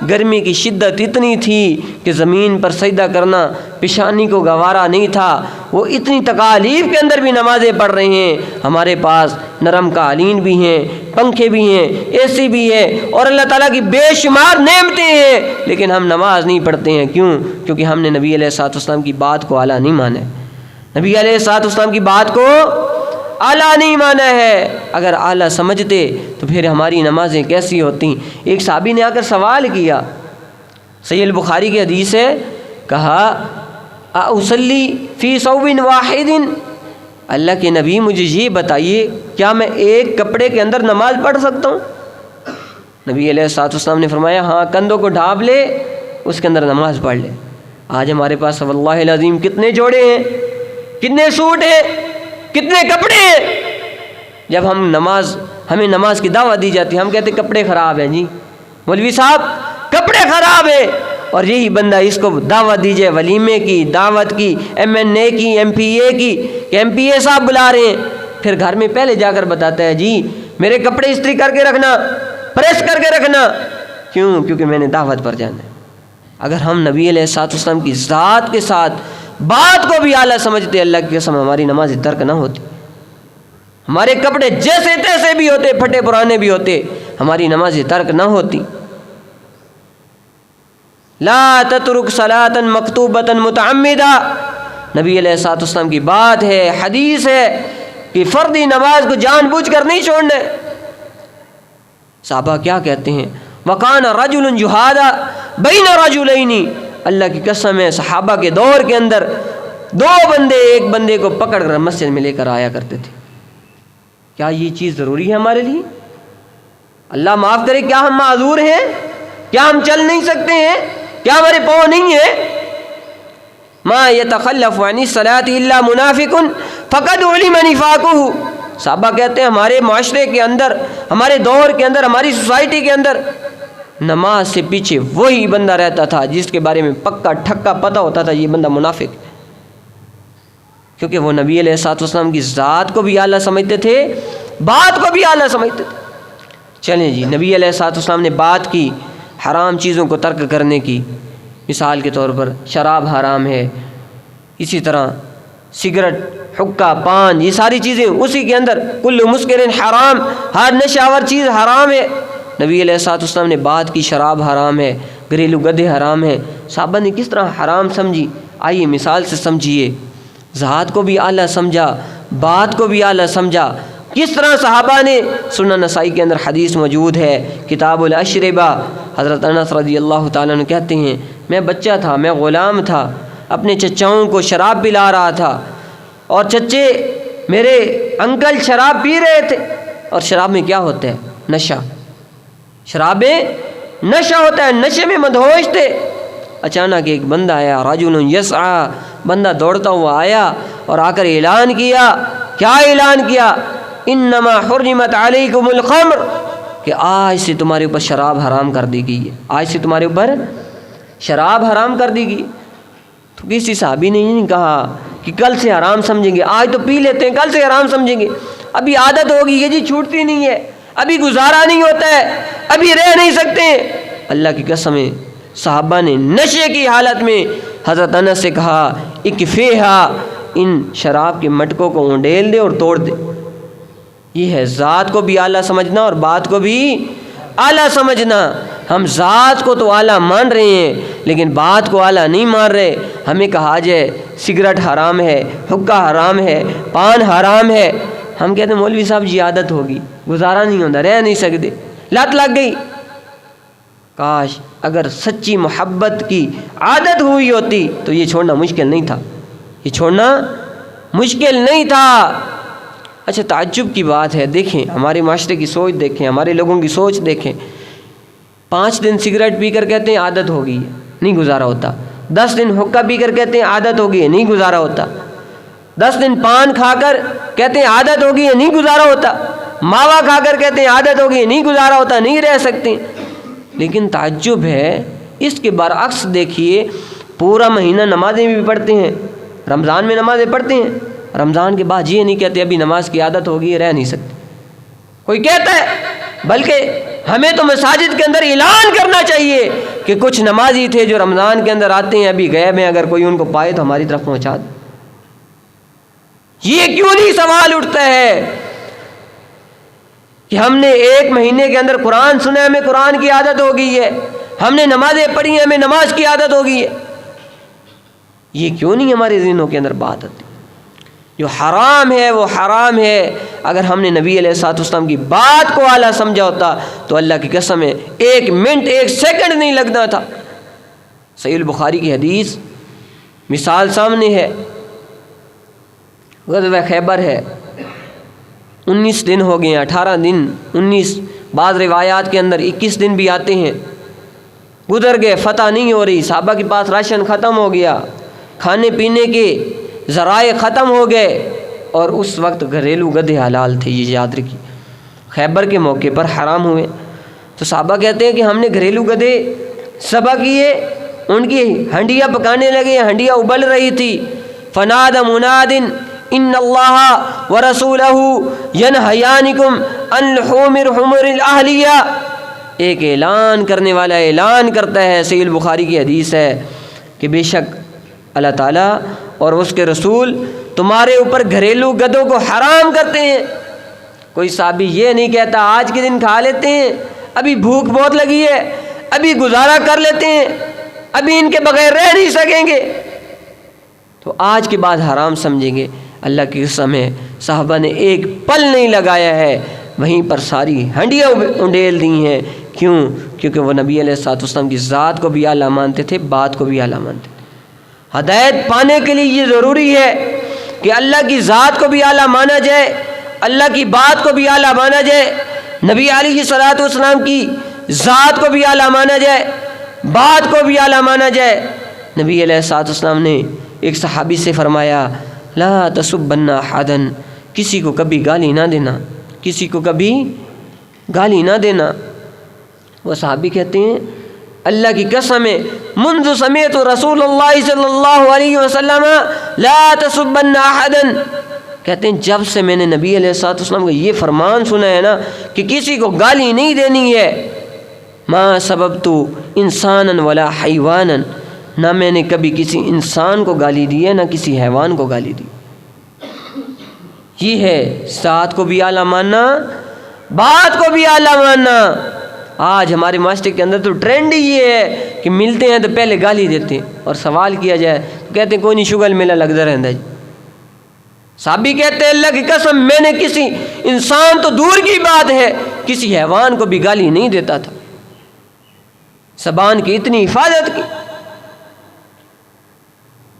[SPEAKER 1] گرمی کی شدت اتنی تھی کہ زمین پر سجدہ کرنا پیشانی کو گوارا نہیں تھا، وہ اتنی تکالیف کے اندر بھی نمازیں پڑھ رہے ہیں۔ ہمارے پاس نرم قالین بھی ہیں، پنکھے بھی ہیں، اے سی بھی ہے اور اللہ تعالیٰ کی بے شمار نعمتیں ہیں، لیکن ہم نماز نہیں پڑھتے ہیں۔ کیوں؟ کیونکہ ہم نے نبی علیہ الصلوۃ والسلام کی بات کو اعلیٰ نہیں مانا ہے، نبی علیہ الصلوۃ والسلام کی بات کو اعلیٰ نہیں مانا ہے۔ اگر اعلیٰ سمجھتے تو پھر ہماری نمازیں کیسی ہوتی؟ ایک صحابی نے آ کر سوال کیا، صحیح البخاری کی حدیث ہے، کہا اصلی فی ثوب واحد، اللہ کے نبی مجھے یہ بتائیے کیا میں ایک کپڑے کے اندر نماز پڑھ سکتا ہوں؟ نبی علیہ الصلوۃ والسلام نے فرمایا ہاں، کندھوں کو ڈھانپ لے، اس کے اندر نماز پڑھ لے۔ آج ہمارے پاس واللہ العظیم کتنے جوڑے ہیں، کتنے سوٹ ہیں، کتنے کپڑے ہیں۔ جب ہمیں نماز کی دعوت دی جاتی ہے ہم کہتے کپڑے خراب ہیں، جی مولوی صاحب کپڑے خراب ہیں، اور یہی بندہ اس کو دعوت دی جائے ولیمے کی، دعوت کی، M.N.A کی، M.P.A کی کہ M.P.A صاحب بلا رہے ہیں، پھر گھر میں پہلے جا کر بتاتا ہے جی میرے کپڑے استری کر کے رکھنا، پریس کر کے رکھنا۔ کیوں؟ کیونکہ میں نے دعوت پر جانا ہے۔ اگر ہم نبی علیہ الصلوۃ والسلام کی ذات کے ساتھ بات کو بھی اعلیٰ سمجھتے، اللہ کی قسم ہماری نماز ترک نہ ہوتی، ہمارے کپڑے جیسے تیسے بھی ہوتے، پھٹے پرانے بھی ہوتے، ہماری نماز ترک نہ ہوتی۔ لا تترک صلاۃ مکتوبۃ متعمدہ، نبی علیہ الصلوۃ والسلام کی بات ہے، حدیث ہے کہ فردی نماز کو جان بوجھ کر نہیں چھوڑنا۔ صحابہ کیا کہتے ہیں؟ وَقَانَ رَجُلٌ جُهَادًا بَيْنَ رَجُلَيْنِ، اللہ کی قسم ہے صحابہ کے دور کے اندر دو بندے ایک بندے کو پکڑ کر مسجد میں لے کر آیا کرتے تھے۔ کیا یہ چیز ضروری ہے ہمارے لیے؟ اللہ معاف کرے، کیا ہم معذور ہیں؟ کیا ہم چل نہیں سکتے ہیں؟ کیا ہمارے پاؤں نہیں ہیں؟ ما يتخلف عن الصلاة الا منافق فقد علم نفاقه، صحابہ کہتے ہیں ہمارے معاشرے کے اندر، ہمارے دور کے اندر، ہماری سوسائٹی کے اندر نماز سے پیچھے وہی بندہ رہتا تھا جس کے بارے میں پکا ٹھکا پتہ ہوتا تھا یہ بندہ منافق، کیونکہ وہ نبی علیہ الصلوۃ والسلام کی ذات کو بھی اعلیٰ سمجھتے تھے، بات کو بھی اعلیٰ سمجھتے تھے۔ چلیں جی، نبی علیہ الصلوۃ والسلام نے بات کی حرام چیزوں کو ترک کرنے کی، مثال کے طور پر شراب حرام ہے، اسی طرح سگریٹ، حقہ، پان، یہ ساری چیزیں اسی کے اندر، کل مسکر حرام، ہر نشہ آور چیز حرام ہے۔ نبی علیہ الصلوۃ والسلام نے بات کی شراب حرام ہے، گھریلو گدے حرام ہے۔ صحابہ نے کس طرح حرام سمجھی؟ آئیے مثال سے سمجھیے، ذات کو بھی اعلیٰ سمجھا، بات کو بھی اعلیٰ سمجھا۔ کس طرح صحابہ نے؟ سنن نسائی کے اندر حدیث موجود ہے، کتاب الاشربہ، حضرت انس رضی اللہ تعالیٰ عنہ کہتے ہیں میں بچہ تھا، میں غلام تھا، اپنے چچاؤں کو شراب پلا رہا تھا، اور چچے میرے انکل شراب پی رہے تھے، اور شراب میں کیا ہوتا ہے؟ نشہ، شراب میں نشہ ہوتا ہے، نشے میں مدہوش تھے۔ اچانک ایک بندہ آیا، رجل یسعی، بندہ دوڑتا ہوا آیا اور آ کر اعلان کیا، کیا اعلان کیا؟ انما حرمت علیکم الخمر، کہ آج سے تمہارے اوپر شراب حرام کر دی گئی ہے، آج سے تمہارے اوپر شراب حرام کر دی گئی۔ تو کسی صحابی نے یہ نہیں کہا کہ کل سے حرام سمجھیں گے، آج تو پی لیتے ہیں، کل سے حرام سمجھیں گے، ابھی عادت ہوگی، یہ جی چھوٹتی نہیں ہے، ابھی گزارا نہیں ہوتا ہے، ابھی رہ نہیں سکتے۔ اللہ کی قسم ہے صحابہ نے نشے کی حالت میں حضرت انس سے کہا اکفیہا، ان شراب کے مٹکوں کو اونڈیل دے اور توڑ دے۔ یہ ہے ذات کو بھی اعلیٰ سمجھنا اور بات کو بھی اعلیٰ سمجھنا۔ ہم ذات کو تو اعلیٰ مان رہے ہیں لیکن بات کو اعلیٰ نہیں مان رہے۔ ہمیں کہا جائے سگریٹ حرام ہے، حقہ حرام ہے، پان حرام ہے، ہم کہتے ہیں مولوی صاحب جی عادت ہوگی، گزارا نہیں ہوتا، رہ نہیں سکتے، لت لگ گئی۔ کاش اگر سچی محبت کی عادت ہوئی ہوتی تو یہ چھوڑنا مشکل نہیں تھا، یہ چھوڑنا مشکل نہیں تھا۔ اچھا تعجب کی بات ہے، دیکھیں ہمارے معاشرے کی سوچ دیکھیں، ہمارے لوگوں کی سوچ دیکھیں۔ 5 دن سگریٹ پی کر کہتے ہیں عادت ہو گئی ہے، نہیں گزارا ہوتا۔ 10 دن حقہ پی کر کہتے ہیں عادت ہو گئی ہے، نہیں گزارا ہوتا۔ 10 دن پان کھا کر کہتے ہیں عادت ہو گئی ہے، نہیں گزارا ہوتا۔ ماوا کھا کر کہتے ہیں عادت ہو گئی ہے، نہیں گزارا ہوتا، نہیں رہ سکتے۔ لیکن تعجب ہے، اس کے برعکس دیکھیے، پورا مہینہ نمازیں بھی پڑھتے ہیں، رمضان میں نمازیں پڑھتے ہیں، رمضان کے بعد یہ نہیں کہتے ابھی نماز کی عادت ہوگی ہے، رہ نہیں سکتے۔ کوئی کہتا ہے، بلکہ ہمیں تو مساجد کے اندر اعلان کرنا چاہیے کہ کچھ نمازی تھے جو رمضان کے اندر آتے ہیں، ابھی غائب ہیں، اگر کوئی ان کو پائے تو ہماری طرف پہنچا دے۔ یہ کیوں نہیں سوال اٹھتا ہے کہ ہم نے 1 مہینے کے اندر قرآن سنا، ہمیں قرآن کی عادت ہو گئی ہے، ہم نے نمازیں پڑھی ہیں، ہمیں نماز کی عادت ہو گئی ہے؟ یہ کیوں نہیں ہمارے ذہنوں کے اندر بات آتی؟ جو حرام ہے وہ حرام ہے۔ اگر ہم نے نبی علیہ الصلوۃ والسلام کی بات کو اعلیٰ سمجھا ہوتا تو اللہ کی قسم ہے 1 منٹ 1 سیکنڈ نہیں لگنا تھا۔ صحیح البخاری کی حدیث مثال سامنے ہے، غزوہ خیبر ہے، 19 دن ہو گئے ہیں، 18 دن، 19، بعض روایات کے اندر 21 دن بھی آتے ہیں، گزر گئے، فتح نہیں ہو رہی، صحابہ کے پاس راشن ختم ہو گیا، کھانے پینے کے ذرائع ختم ہو گئے، اور اس وقت گھریلو گدھے حلال تھے، یہ یاد رکھیے، خیبر کے موقع پر حرام ہوئے۔ تو صحابہ کہتے ہیں کہ ہم نے گھریلو گدھے ذبح کیے، ان کی ہنڈیاں پکانے لگے، ہنڈیاں ابل رہی تھی۔ فنادى مناد ان اللہ ورسولہ ینہیانکم عن لحوم الحمر الاہلیہ، ایک اعلان کرنے والا اعلان کرتا ہے، صحیح البخاری کی حدیث ہے، کہ بے شک اللہ تعالیٰ اور اس کے رسول تمہارے اوپر گھریلو گدھوں کو حرام کرتے ہیں۔ کوئی صحابی یہ نہیں کہتا آج کے دن کھا لیتے ہیں، ابھی بھوک بہت لگی ہے، ابھی گزارا کر لیتے ہیں، ابھی ان کے بغیر رہ نہیں سکیں گے، تو آج کے بعد حرام سمجھیں گے۔ اللہ کی قسم ہے صحابہ نے ایک پل نہیں لگایا ہے، وہیں پر ساری ہنڈیاں انڈیل دی ہیں۔ کیوں؟ کیونکہ وہ نبی علیہ الصلوۃ والسلام کی ذات کو بھی اعلیٰ مانتے تھے، بات کو بھی اعلیٰ مانتے تھے۔ ہدایت پانے کے لیے یہ ضروری ہے کہ اللہ کی ذات کو بھی اعلیٰ مانا جائے، اللہ کی بات کو بھی اعلیٰ مانا جائے، نبی علیہ الصلوۃ والسلام کی ذات کو بھی اعلیٰ مانا جائے، بات کو بھی اعلیٰ مانا جائے۔ نبی علیہ الصلوۃ والسلام نے ایک صحابی سے فرمایا لا تسبن احدا، کسی کو کبھی گالی نہ دینا، کسی کو کبھی گالی نہ دینا۔ وہ صحابی کہتے ہیں اللہ کی قسم ہے منذ سمعت رسول اللہ صلی اللہ علیہ وسلم لا تسبن احدا، کہتے ہیں جب سے میں نے نبی علیہ الصلوۃ والسلام کا یہ فرمان سنا ہے نا کہ کسی کو گالی نہیں دینی ہے، ما سببت انسانا ولا حیوانا، نہ میں نے کبھی کسی انسان کو گالی دی ہے نہ کسی حیوان کو گالی دی۔ یہ ہے ذات کو بھی اعلیٰ ماننا، بات کو بھی اعلیٰ ماننا۔ آج ہمارے معاشرے کے اندر تو ٹرینڈ ہی یہ ہے کہ ملتے ہیں تو پہلے گالی دیتے ہیں، اور سوال کیا جائے تو کہتے ہیں کوئی نہیں شگل میلہ لگتا رہتا جی۔ صحابی کہتے ہیں اللہ کی قسم میں نے کسی انسان تو دور کی بات ہے کسی حیوان کو بھی گالی نہیں دیتا تھا، زبان کی اتنی حفاظت کی۔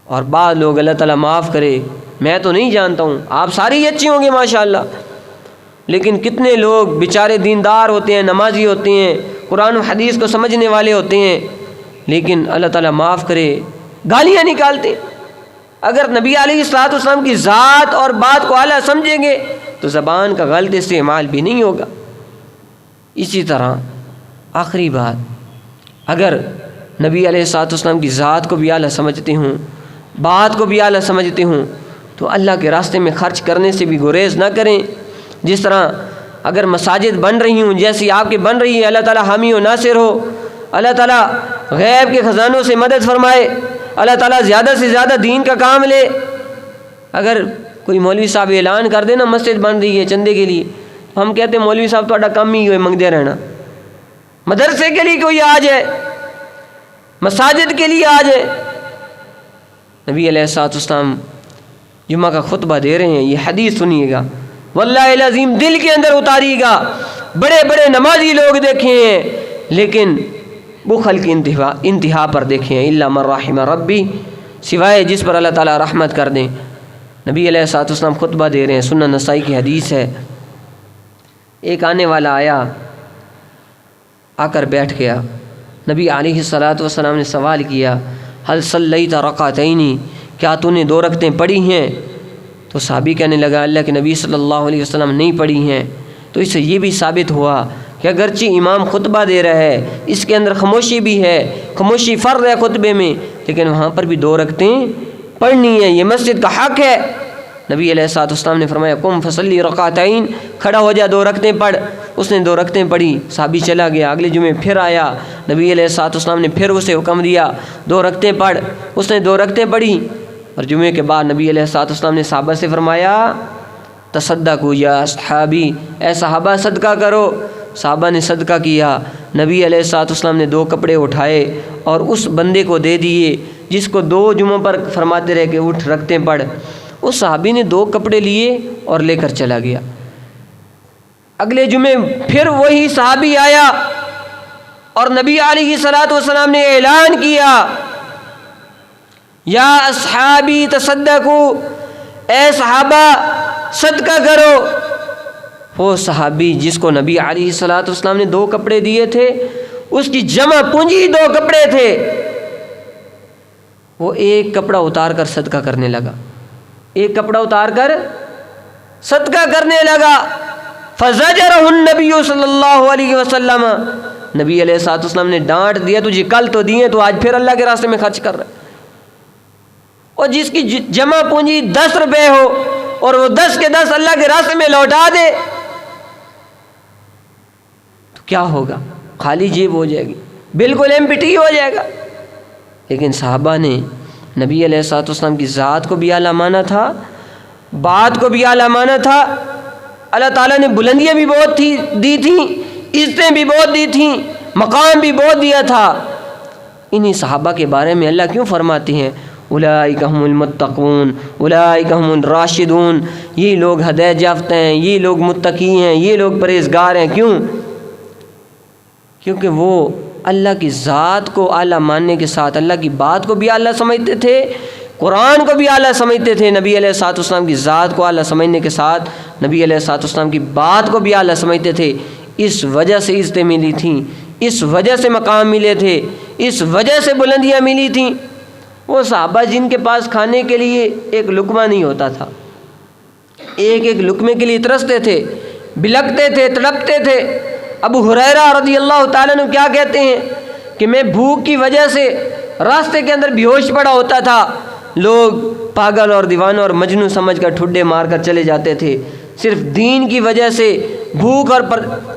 [SPEAKER 1] اور بعض لوگ اللہ تعالیٰ معاف کرے، میں تو نہیں جانتا ہوں، آپ ساری ہی اچھی ہوں گے ماشاءاللہ، لیکن کتنے لوگ بیچارے دیندار ہوتے ہیں، نمازی ہوتے ہیں، قرآن و حدیث کو سمجھنے والے ہوتے ہیں، لیکن اللہ تعالیٰ معاف کرے گالیاں نکالتے ہیں۔ اگر نبی علیہ الصلوۃ والسلام کی ذات اور بات کو اعلیٰ سمجھیں گے تو زبان کا غلط استعمال بھی نہیں ہوگا۔ اسی طرح آخری بات، اگر نبی علیہ الصلوۃ والسلام کی ذات کو بھی اعلیٰ سمجھتے ہوں، بات کو بھی اعلیٰ سمجھتے ہوں، تو اللہ کے راستے میں خرچ کرنے سے بھی گریز نہ کریں۔ جس طرح اگر مساجد بن رہی ہوں جیسی آپ کی بن رہی ہے، اللہ تعالیٰ حامی و ناصر ہو، اللہ تعالیٰ غیب کے خزانوں سے مدد فرمائے، اللہ تعالیٰ زیادہ سے زیادہ دین کا کام لے۔ اگر کوئی مولوی صاحب اعلان کر دے نا مسجد بن رہی ہے چندے کے لیے، ہم کہتے ہیں مولوی صاحب تھوڑا کم ہی ہوئے منگتے رہنا، مدرسے کے لیے کوئی آ جائے، مساجد کے لیے آ جائے۔ نبی علیہ الصلوۃ والسلام جمعہ کا خطبہ دے رہے ہیں، یہ حدیث سنیے گا، واللہ العظیم دل کے اندر اتاری گا۔ بڑے بڑے نمازی لوگ دیکھے ہیں لیکن بخل کی انتہا پر دیکھے ہیں، الا من رحم ربی، سوائے جس پر اللہ تعالیٰ رحمت کر دیں۔ نبی علیہ الصلوۃ والسلام خطبہ دے رہے ہیں، سنن نسائی کی حدیث ہے، ایک آنے والا آیا، آ کر بیٹھ گیا۔ نبی علیہ الصلوۃ والسلام نے سوال کیا، هل صلیت رکعتین، کیا تو نے 2 رکعتیں پڑھی ہیں؟ تو صحابی کہنے لگا اللہ کے نبی صلی اللہ علیہ وسلم نہیں پڑھی ہیں۔ تو اس سے یہ بھی ثابت ہوا کہ اگرچہ امام خطبہ دے رہا ہے، اس کے اندر خاموشی بھی ہے، خاموشی فرض ہے خطبے میں، لیکن وہاں پر بھی 2 رکعتیں پڑھنی ہیں، یہ مسجد کا حق ہے۔ نبی علیہ الصلوۃ والسلام نے فرمایا قم فصلی رکعتین، کھڑا ہو جا 2 رکعتیں پڑھ۔ اس نے 2 رکعتیں پڑھی، صحابی چلا گیا، اگلے جمعے پھر آیا، نبی علیہ الصلوۃ والسلام نے پھر اسے حکم دیا 2 رکعتیں پڑھ۔ اس نے 2 رکعتیں پڑھی، اور جمعے کے بعد نبی علیہ الصلوۃ والسلام نے صحابہ سے فرمایا تصدقوا یا اصحابی، اے صحابہ صدقہ کرو۔ صحابہ نے صدقہ کیا۔ نبی علیہ الصلوۃ والسلام نے 2 کپڑے اٹھائے اور اس بندے کو دے دیے جس کو 2 جمعوں پر فرماتے رہے کہ اٹھ رکعتیں پڑھ۔ اس صحابی نے 2 کپڑے لیے اور لے کر چلا گیا۔ اگلے جمعے پھر وہی صحابی آیا اور نبی علیہ الصلوۃ والسلام نے اعلان کیا یا اصحابی تصدقوا، اے صحابہ صدقہ کرو۔ وہ صحابی جس کو نبی علیہ الصلوۃ والسلام نے 2 کپڑے دیے تھے، اس کی جمع پونجی 2 کپڑے تھے، وہ ایک کپڑا اتار کر صدقہ کرنے لگا، ایک کپڑا اتار کر صدقہ کرنے لگا۔ فزجرہ النبی صلی اللہ علیہ وسلم، نبی علیہ الصلوۃ والسلام نے ڈانٹ دیا، تجھے کل تو دیے، تو آج پھر اللہ کے راستے میں خرچ کر رہا ہے۔ اور جس کی جمع پونجی 10 روپے ہو اور وہ 10 کے 10 اللہ کے راستے میں لوٹا دے تو کیا ہوگا؟ خالی جیب ہو جائے گی، بالکل ایمپٹی ہو جائے گا۔ لیکن صحابہ نے نبی علیہ الصلوۃ والسلام کی ذات کو بھی اعلیٰ مانا تھا، بات کو بھی اعلیٰ مانا تھا۔ اللہ تعالیٰ نے بلندیاں بھی بہت دی تھیں، عزتیں بھی بہت دی تھیں، مقام بھی بہت دیا تھا۔ انہی صحابہ کے بارے میں اللہ کیوں فرماتے ہیں اولئک هم المتقون اولئک هم الراشدون، یہ لوگ ہدایت یافتہ ہیں، یہ لوگ متقی ہیں، یہ لوگ پرہیزگار ہیں۔ کیوں؟ کیونکہ وہ اللہ کی ذات کو اعلیٰ ماننے کے ساتھ اللہ کی بات کو بھی اعلیٰ سمجھتے تھے، قرآن کو بھی اعلیٰ سمجھتے تھے، نبی علیہ الصلوۃ والسلام کی ذات کو اعلیٰ سمجھنے کے ساتھ نبی علیہ الصلوۃ والسلام کی بات کو بھی اعلیٰ سمجھتے تھے۔ اس وجہ سے عزتیں ملی تھیں، اس وجہ سے مقام ملے تھے، اس وجہ سے بلندیاں ملی تھیں۔ وہ صحابہ جن کے پاس کھانے کے لیے ایک لقمہ نہیں ہوتا تھا، ایک ایک لقمے کے لیے ترستے تھے، بلکتے تھے، تڑپتے تھے۔ ابو ہریرہ رضی اللہ تعالیٰ عنہ کیا کہتے ہیں کہ میں بھوک کی وجہ سے راستے کے اندر بے ہوش پڑا ہوتا تھا، لوگ پاگل اور دیوانہ اور مجنون سمجھ کر ٹھڈے مار کر چلے جاتے تھے، صرف دین کی وجہ سے بھوک اور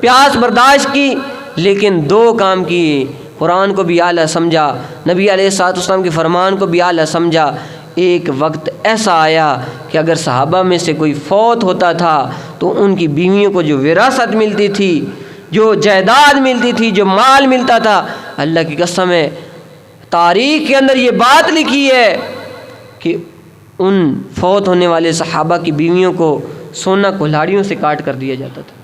[SPEAKER 1] پیاس برداشت کی، لیکن 2 کام کیے، قرآن کو بھی اعلیٰ سمجھا، نبی علیہ الصلوۃ والسلام کے فرمان کو بھی اعلیٰ سمجھا۔ ایک وقت ایسا آیا کہ اگر صحابہ میں سے کوئی فوت ہوتا تھا تو ان کی بیویوں کو جو وراثت ملتی تھی، جو جائیداد ملتی تھی، جو مال ملتا تھا، اللہ کی قسم ہے تاریخ کے اندر یہ بات لکھی ہے کہ ان فوت ہونے والے صحابہ کی بیویوں کو سونا کلاڑیوں سے کاٹ کر دیا جاتا تھا۔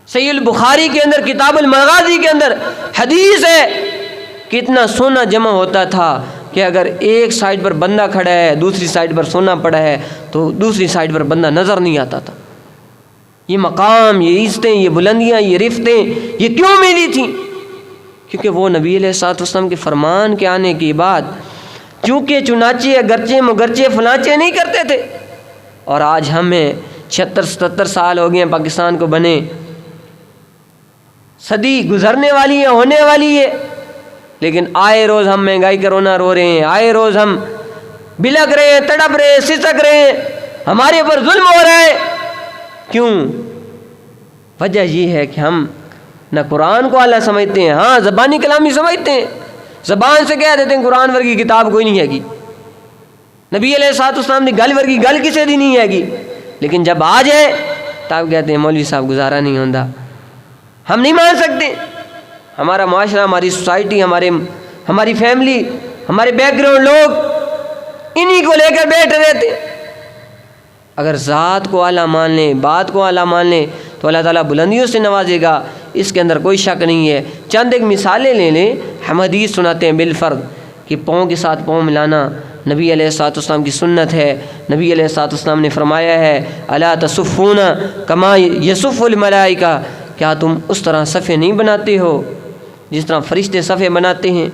[SPEAKER 1] صحیح البخاری کے اندر کتاب المغازی کے اندر حدیث ہے کہ اتنا سونا جمع ہوتا تھا کہ اگر ایک سائڈ پر بندہ کھڑا ہے، دوسری سائڈ پر سونا پڑا ہے، تو دوسری سائڈ پر بندہ نظر نہیں آتا تھا۔ یہ مقام، یہ عزتیں، یہ بلندیاں، یہ رفتیں یہ کیوں ملی تھیں؟ کیونکہ وہ نبی علیہ الصلوۃ والسلام کے فرمان کے آنے کے بعد چونکہ چنانچہ اگرچہ مگرچہ فلانچہ نہیں کرتے تھے۔ اور آج ہمیں 76-77 سال ہو گئے ہیں پاکستان کو بنے، صدی گزرنے والی ہے، ہونے والی ہے، لیکن آئے روز ہم مہنگائی کا رونا رو رہے ہیں، آئے روز ہم بلک رہے ہیں، تڑپ رہے ہیں، سسک رہے ہیں، ہمارے اوپر ظلم ہو رہا ہے۔ کیوں؟ وجہ یہ ہے کہ ہم نہ قرآن کو اعلیٰ سمجھتے ہیں، ہاں زبانی کلامی سمجھتے ہیں، زبان سے کہہ دیتے ہیں قرآن ورگی کتاب کوئی نہیں ہے گی، نبی علیہ الصلوۃ والسلام نے گل ورگی گل کسی دی نہیں ہے گی، لیکن جب آ جائے تب کہتے ہیں مولوی صاحب گزارا نہیں ہوتا، ہم نہیں مان سکتے۔ ہمارا معاشرہ، ہماری سوسائٹی، ہماری فیملی، ہمارے بیک گراؤنڈ لوگ انہی کو لے کر بیٹھ رہتے ہیں۔ اگر ذات کو اعلیٰ مان لیں، بات کو اعلیٰ مان لیں تو اللہ تعالیٰ بلندیوں سے نوازے گا، اس کے اندر کوئی شک نہیں ہے۔ چند ایک مثالیں لے لیں، ہم حدیث سناتے ہیں بالفرد کہ پاؤں کے ساتھ پاؤں ملانا نبی علیہ الصلوۃ والسلام کی سنت ہے۔ نبی علیہ الصلوۃ والسلام نے فرمایا ہے الا تصفون کما یصف الملائکہ، کیا تم اس طرح صفیں نہیں بناتے ہو جس طرح فرشتے صفیں بناتے ہیں؟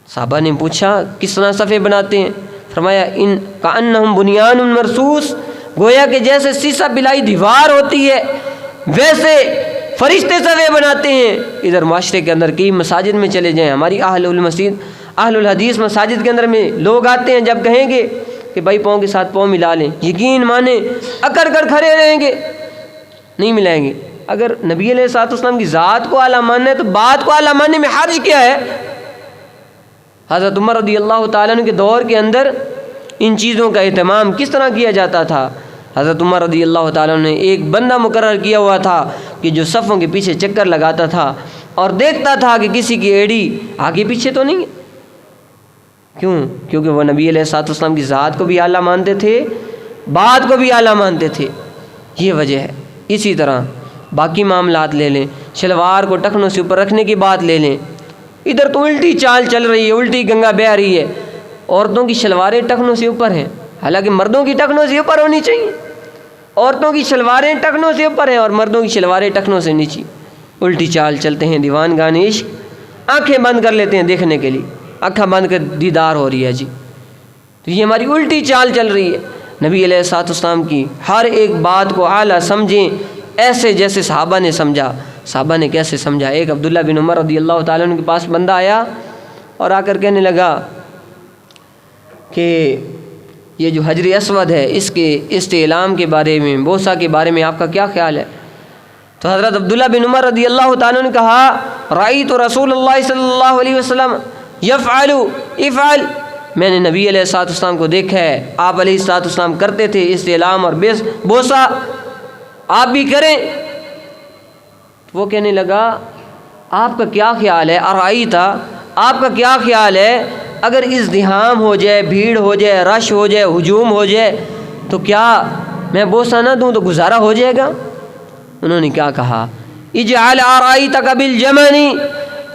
[SPEAKER 1] صحابہ نے پوچھا کس طرح صفیں بناتے ہیں؟ فرمایا ان کأنہم بنیان مرصوص، گویا کہ جیسے سیسہ بلائی دیوار ہوتی ہے ویسے فرشتے صفیں بناتے ہیں۔ ادھر معاشرے کے اندر کئی مساجد میں چلے جائیں، ہماری اہل الحدیث مساجد کے اندر میں لوگ آتے ہیں، جب کہیں گے کہ بھائی پاؤں کے ساتھ پاؤں ملا لیں، یقین مانیں اکڑ کر کھڑے رہیں گے، نہیں ملائیں گے۔ اگر نبی علیہ الصلوۃ والسلام کی ذات کو اعلیٰ ماننا ہے تو بات کو اعلیٰ ماننے میں حرج کیا ہے؟ حضرت عمر رضی اللہ تعالیٰ عنہ کے دور کے اندر ان چیزوں کا اہتمام کس طرح کیا جاتا تھا؟ حضرت عمر رضی اللہ تعالیٰ عنہ نے ایک بندہ مقرر کیا ہوا تھا کہ جو صفوں کے پیچھے چکر لگاتا تھا اور دیکھتا تھا کہ کسی کی ایڑی آگے پیچھے تو نہیں ہے۔ کیوں؟ کیونکہ وہ نبی علیہ الصلوۃ والسلام کی ذات کو بھی اعلیٰ مانتے تھے، بات کو بھی اعلیٰ مانتے تھے، یہ وجہ ہے۔ اسی طرح باقی معاملات لے لیں، شلوار کو ٹخنوں سے اوپر رکھنے کی بات لے لیں، ادھر تو الٹی چال چل رہی ہے، الٹی گنگا بہہ رہی ہے، عورتوں کی شلواریں ٹخنوں سے اوپر ہیں، حالانکہ مردوں کی ٹخنوں سے اوپر ہونی چاہیے۔ عورتوں کی شلواریں ٹخنوں سے اوپر ہیں اور مردوں کی شلواریں ٹخنوں سے نیچے، الٹی چال چلتے ہیں دیوان گان عشق، آنکھیں بند کر لیتے ہیں دیکھنے کے لیے، آنکھیں بند کر دیدار ہو رہی ہے جی، تو یہ ہماری الٹی چال چل رہی ہے۔ نبی علیہ الصلوۃ والسلام کی ہر ایک بات کو اعلیٰ سمجھیں، ایسے جیسے صحابہ نے سمجھا۔ صحابہ نے کیسے سمجھا؟ ایک عبداللہ بن عمر رضی اللہ تعالیٰ عنہ کے پاس بندہ آیا اور آ کر کہنے لگا کہ یہ جو حجر اسود ہے اس کے استعلام کے بارے میں، بوسہ کے بارے میں آپ کا کیا خیال ہے؟ تو حضرت عبداللہ بن عمر رضی اللہ تعالیٰ نے کہا رأیت رسول اللہ صلی اللہ علیہ وسلم یفعل افعل، میں نے نبی علیہ الصلوۃ والسلام کو دیکھا ہے، آپ علیہ الصلوۃ والسلام کرتے تھے استعلام اور بوسہ، آپ بھی کریں۔ وہ کہنے لگا آپ کا کیا خیال ہے؟ ارائیتا، آپ کا کیا خیال ہے اگر ازدحام ہو جائے، بھیڑ ہو جائے، رش ہو جائے، ہجوم ہو جائے تو کیا میں بوسہ نہ دوں تو گزارا ہو جائے گا؟ انہوں نے کیا کہا؟ اجعل ارائیتک بالیمن،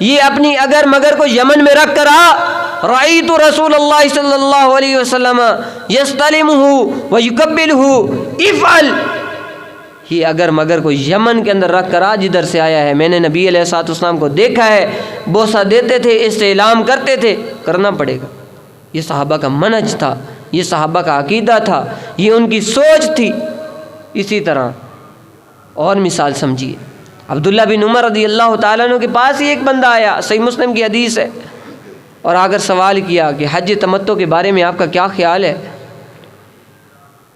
[SPEAKER 1] یہ اپنی اگر مگر کو یمن میں رکھ کر آ، رأیت رسول اللہ صلی اللہ علیہ وسلم یستلمہ ویقبلہ افعل، یہ اگر مگر کو یمن کے اندر رکھ کر آ جدھر سے آیا ہے، میں نے نبی علیہ الصلوۃ والسلام کو دیکھا ہے، بوسہ دیتے تھے، استعلام کرتے تھے، کرنا پڑے گا۔ یہ صحابہ کا منہج تھا، یہ صحابہ کا عقیدہ تھا، یہ ان کی سوچ تھی۔ اسی طرح اور مثال سمجھیے، عبداللہ بن عمر رضی اللہ تعالیٰ عنہ کے پاس ہی ایک بندہ آیا، صحیح مسلم کی حدیث ہے، اور آ کر سوال کیا کہ حج تمتع کے بارے میں آپ کا کیا خیال ہے؟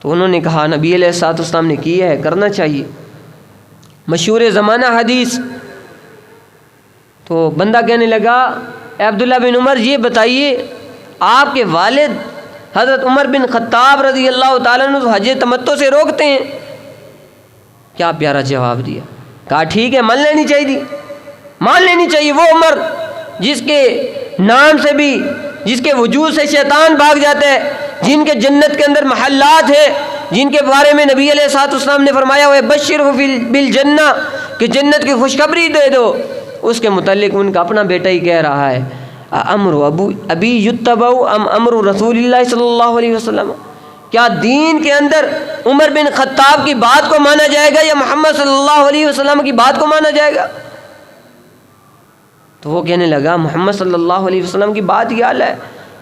[SPEAKER 1] تو انہوں نے کہا نبی علیہ الصلوۃ والسلام نے کیا ہے، کرنا چاہیے، مشہور زمانہ حدیث۔ تو بندہ کہنے لگا اے عبداللہ بن عمر یہ بتائیے آپ کے والد حضرت عمر بن خطاب رضی اللہ تعالیٰ عنہ حج تمتع سے روکتے ہیں؟ کیا پیارا جواب دیا، کہا ٹھیک ہے، مان لینی چاہیے وہ عمر جس کے نام سے بھی، جس کے وجود سے شیطان بھاگ جاتا ہے، جن کے جنت کے اندر محلات ہیں، جن کے بارے میں نبی علیہ الصلوۃ والسلام نے فرمایا ہوئے بشرہ بالجنہ کہ جنت کی خوشخبری دے دو، اس کے متعلق ان کا اپنا بیٹا ہی کہہ رہا ہے امر ابی یتبع ام امر رسول اللہ صلی اللہ علیہ وسلم، کیا دین کے اندر عمر بن خطاب کی بات کو مانا جائے گا یا محمد صلی اللہ علیہ وسلم کی بات کو مانا جائے گا؟ تو وہ کہنے لگا محمد صلی اللہ علیہ وسلم کی بات ہی اعلیٰ ہے۔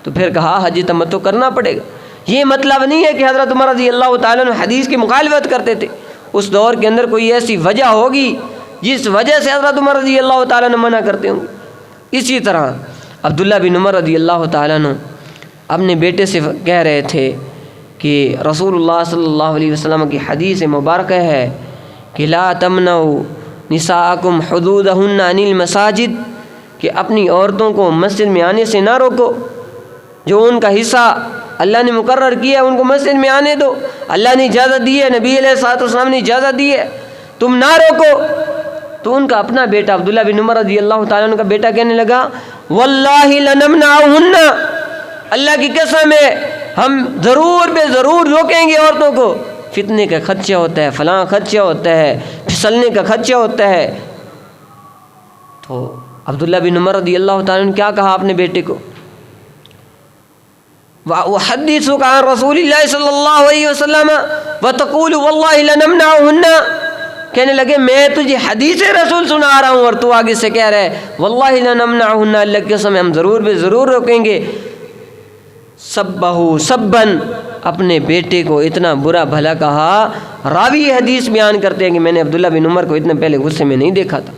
[SPEAKER 1] تو پھر کہا حج تمتع کرنا پڑے گا۔ یہ مطلب نہیں ہے کہ حضرت عمر رضی اللہ تعالیٰ عنہ حدیث کی مخالفت کرتے تھے، اس دور کے اندر کوئی ایسی وجہ ہوگی جس وجہ سے حضرت عمر رضی اللہ تعالیٰ عنہ منع کرتے ہوں گے۔ اسی طرح عبداللہ بن عمر رضی اللہ تعالیٰ عنہ اپنے بیٹے سے کہہ رہے تھے کہ رسول اللہ صلی اللہ علیہ وسلم کی حدیث مبارکہ ہے کہ لا تمنعوا نساءکم حدودہن عن المساجد، کہ اپنی عورتوں کو مسجد میں آنے سے نہ روکو، جو ان کا حصہ اللہ نے مقرر کیا ہے ان کو مسجد میں آنے دو، اللہ نے اجازت دی ہے، نبی علیہ الصلوۃ والسلام نے اجازت دی ہے، تم نہ روکو۔ تو ان کا اپنا بیٹا عبداللہ بن عمر رضی اللہ تعالیٰ عنہ کا بیٹا کہنے لگا واللہ لنمنعہن، اللہ کی قسم ہے ہم ضرور بے ضرور روکیں گے عورتوں کو، فتنے کا خدشہ ہوتا ہے، فلاں خدشہ ہوتا ہے، پھسلنے کا خدشہ ہوتا ہے۔ تو عبداللہ بن عمر رضی اللہ تعالیٰ نے کیا کہا اپنے بیٹے کو؟ وَأُحَدِّثُكَ عَن رَسُولِ اللَّهِ صلی اللہ علیہ وسلم وَتَقُولُ وَاللَّهِ لَنَمْنَعُهُنَّ، کہنے لگے میں تجھے حدیث رسول سنا رہا ہوں اور تو آگے سے کہہ رہا ہے وَاللَّهِ لَنَمْنَعُهُنَّ، اللہ کی قسم ہم ضرور بے ضرور روکیں گے۔ سبہ سبن، اپنے بیٹے کو اتنا برا بھلا کہا۔ راوی حدیث بیان کرتے ہیں کہ میں نے عبداللہ بن عمر کو اتنے پہلے غصے میں نہیں دیکھا تھا۔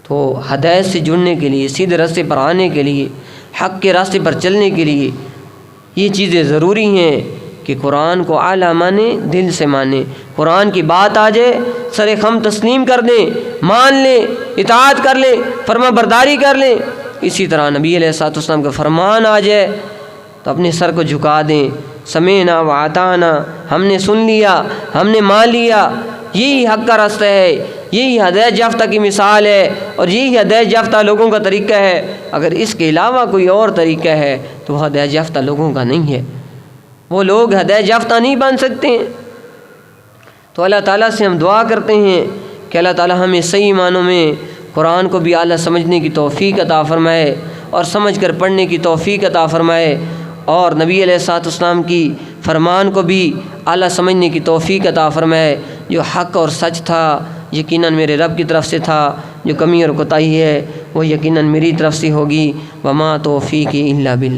[SPEAKER 1] تو ہدایت سے جڑنے کے لیے، سیدھے راستے پر آنے کے لیے، حق کے راستے پر چلنے کے لیے یہ چیزیں ضروری ہیں کہ قرآن کو اعلیٰ مانیں، دل سے مانیں، قرآن کی بات آ جائے سر خم تسلیم کر دیں، مان لیں، اطاعت کر لیں، فرما برداری کر لیں۔ اسی طرح نبی علیہ الصلوۃ والسلام کا فرمان آ جائے تو اپنے سر کو جھکا دیں، سمعنا وأطعنا، ہم نے سن لیا، ہم نے مان لیا۔ یہی حق کا راستہ ہے، یہی ہدایت یافتہ کی مثال ہے، اور یہی ہدایت یافتہ لوگوں کا طریقہ ہے۔ اگر اس کے علاوہ کوئی اور طریقہ ہے تو وہ ہدایت یافتہ لوگوں کا نہیں ہے، وہ لوگ ہدایت یافتہ نہیں بن سکتے ہیں۔ تو اللہ تعالیٰ سے ہم دعا کرتے ہیں کہ اللہ تعالیٰ ہمیں صحیح معنوں میں قرآن کو بھی اعلیٰ سمجھنے کی توفیق عطا فرمائے اور سمجھ کر پڑھنے کی توفیق عطا فرمائے، اور نبی علیہ الصلوۃ والسلام کی فرمان کو بھی اعلیٰ سمجھنے کی توفیق عطا فرمائے۔ جو حق اور سچ تھا یقیناً میرے رب کی طرف سے تھا، جو کمی اور کوتاہی ہے وہ یقیناً میری طرف سے ہوگی۔ وما توفیقی الا باللہ۔